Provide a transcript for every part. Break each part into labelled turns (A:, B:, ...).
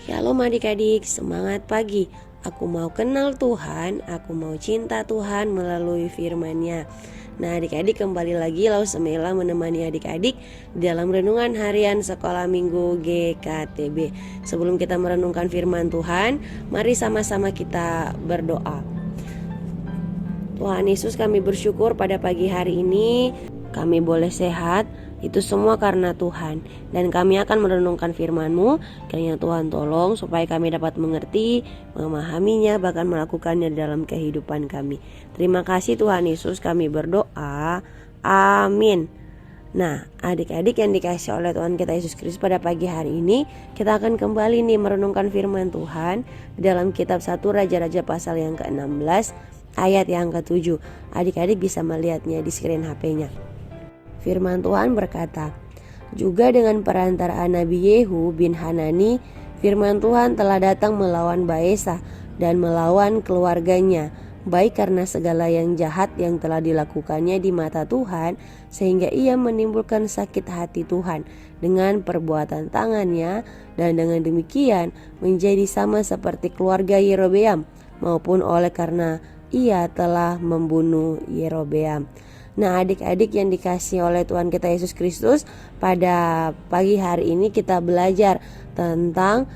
A: Shalom adik-adik, semangat pagi. Aku mau kenal Tuhan, aku mau cinta Tuhan melalui firman-Nya. Nah adik-adik, kembali lagi Lau Semela menemani adik-adik dalam renungan harian sekolah minggu GKTB. Sebelum kita merenungkan firman Tuhan, mari sama-sama kita berdoa. Tuhan Yesus, kami bersyukur pada pagi hari ini kami boleh sehat. Itu semua karena Tuhan. Dan kami akan merenungkan firman-Mu. Kiranya Tuhan tolong supaya kami dapat mengerti, memahaminya, bahkan melakukannya dalam kehidupan kami. Terima kasih Tuhan Yesus, kami berdoa. Amin. Nah adik-adik yang dikasih oleh Tuhan kita Yesus Kristus, pada pagi hari ini kita akan kembali nih merenungkan firman Tuhan dalam kitab 1 Raja-Raja pasal yang ke-16 ayat yang ke-7. Adik-adik bisa melihatnya di screen HP-nya. Firman Tuhan berkata, juga dengan perantaraan Nabi Yehu bin Hanani, firman Tuhan telah datang melawan Baesa dan melawan keluarganya, baik karena segala yang jahat yang telah dilakukannya di mata Tuhan, sehingga ia menimbulkan sakit hati Tuhan dengan perbuatan tangannya, dan dengan demikian menjadi sama seperti keluarga Yerobeam, maupun oleh karena ia telah membunuh Yerobeam. Nah adik-adik yang dikasih oleh Tuhan kita Yesus Kristus, pada pagi hari ini kita belajar tentang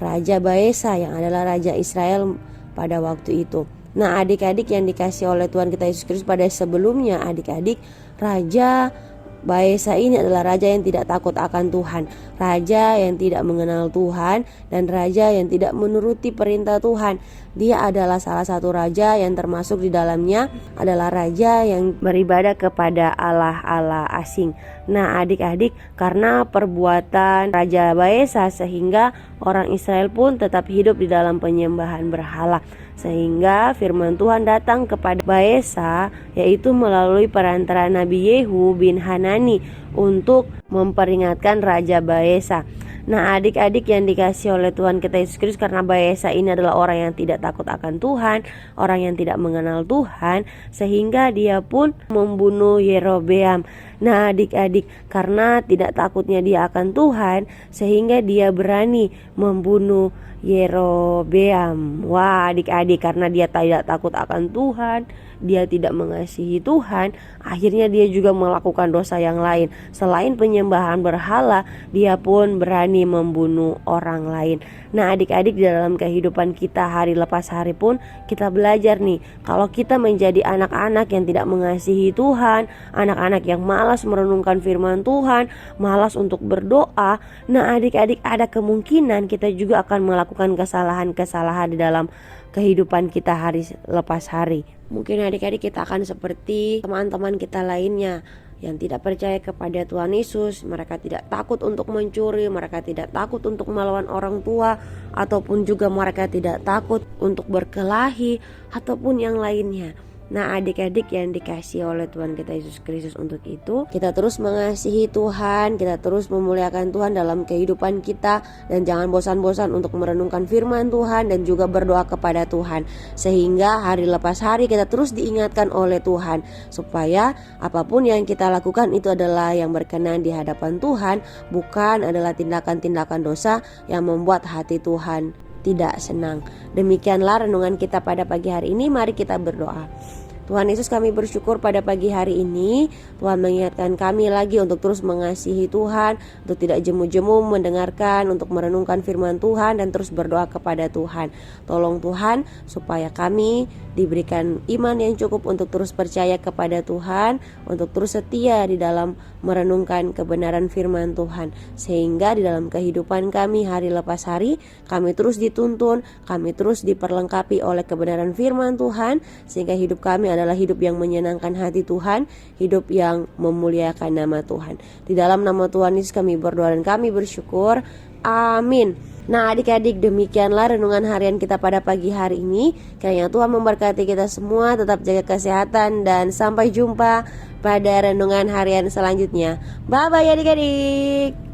A: Raja Baesa yang adalah Raja Israel pada waktu itu. Nah adik-adik yang dikasih oleh Tuhan kita Yesus Kristus, pada sebelumnya adik-adik, Raja Baesa ini adalah raja yang tidak takut akan Tuhan, raja yang tidak mengenal Tuhan, dan raja yang tidak menuruti perintah Tuhan. Dia adalah salah satu raja yang termasuk di dalamnya adalah raja yang beribadah kepada Allah-Allah asing. Nah adik-adik, karena perbuatan Raja Baesa sehingga orang Israel pun tetap hidup di dalam penyembahan berhala. Sehingga firman Tuhan datang kepada Baesa, yaitu melalui perantara Nabi Yehu bin Hanani, untuk memperingatkan Raja Baesa. Nah adik-adik yang dikasih oleh Tuhan kita Yesus Kristus, karena Baesa ini adalah orang yang tidak takut akan Tuhan, orang yang tidak mengenal Tuhan, sehingga dia pun membunuh Yerobeam. Nah adik-adik, karena tidak takutnya dia akan Tuhan, sehingga dia berani membunuh Yerobeam. Wah adik-adik, karena dia tidak takut akan Tuhan, dia tidak mengasihi Tuhan, akhirnya dia juga melakukan dosa yang lain. Selain penyembahan berhala, dia pun berani membunuh orang lain. Nah adik-adik, di dalam kehidupan kita hari lepas hari pun kita belajar nih, kalau kita menjadi anak-anak yang tidak mengasihi Tuhan, anak-anak yang malas merenungkan firman Tuhan, malas untuk berdoa, nah adik-adik, ada kemungkinan kita juga akan melakukan kesalahan-kesalahan di dalam kehidupan kita hari lepas hari. Mungkin adik-adik kita akan seperti teman-teman kita lainnya yang tidak percaya kepada Tuhan Yesus. Mereka tidak takut untuk mencuri, mereka tidak takut untuk melawan orang tua, ataupun juga mereka tidak takut untuk berkelahi, ataupun yang lainnya. Nah adik-adik yang dikasihi oleh Tuhan kita Yesus Kristus, untuk itu kita terus mengasihi Tuhan, kita terus memuliakan Tuhan dalam kehidupan kita, dan jangan bosan-bosan untuk merenungkan firman Tuhan dan juga berdoa kepada Tuhan, sehingga hari lepas hari kita terus diingatkan oleh Tuhan, supaya apapun yang kita lakukan itu adalah yang berkenan di hadapan Tuhan, bukan adalah tindakan-tindakan dosa yang membuat hati Tuhan tidak senang. Demikianlah renungan kita pada pagi hari ini. Mari kita berdoa. Tuhan Yesus, kami bersyukur pada pagi hari ini Tuhan mengingatkan kami lagi untuk terus mengasihi Tuhan, untuk tidak jemu-jemu mendengarkan, untuk merenungkan firman Tuhan, dan terus berdoa kepada Tuhan. Tolong Tuhan supaya kami diberikan iman yang cukup untuk terus percaya kepada Tuhan, untuk terus setia di dalam merenungkan kebenaran firman Tuhan, sehingga di dalam kehidupan kami hari lepas hari kami terus dituntun, kami terus diperlengkapi oleh kebenaran firman Tuhan, sehingga hidup kami adalah hidup yang menyenangkan hati Tuhan, hidup yang memuliakan nama Tuhan. Di dalam nama Tuhan Yesus kami berdoa dan kami bersyukur. Amin. Nah adik-adik, demikianlah renungan harian kita pada pagi hari ini. Kiranya Tuhan memberkati kita semua, tetap jaga kesehatan, dan sampai jumpa pada renungan harian selanjutnya. Bye-bye adik-adik.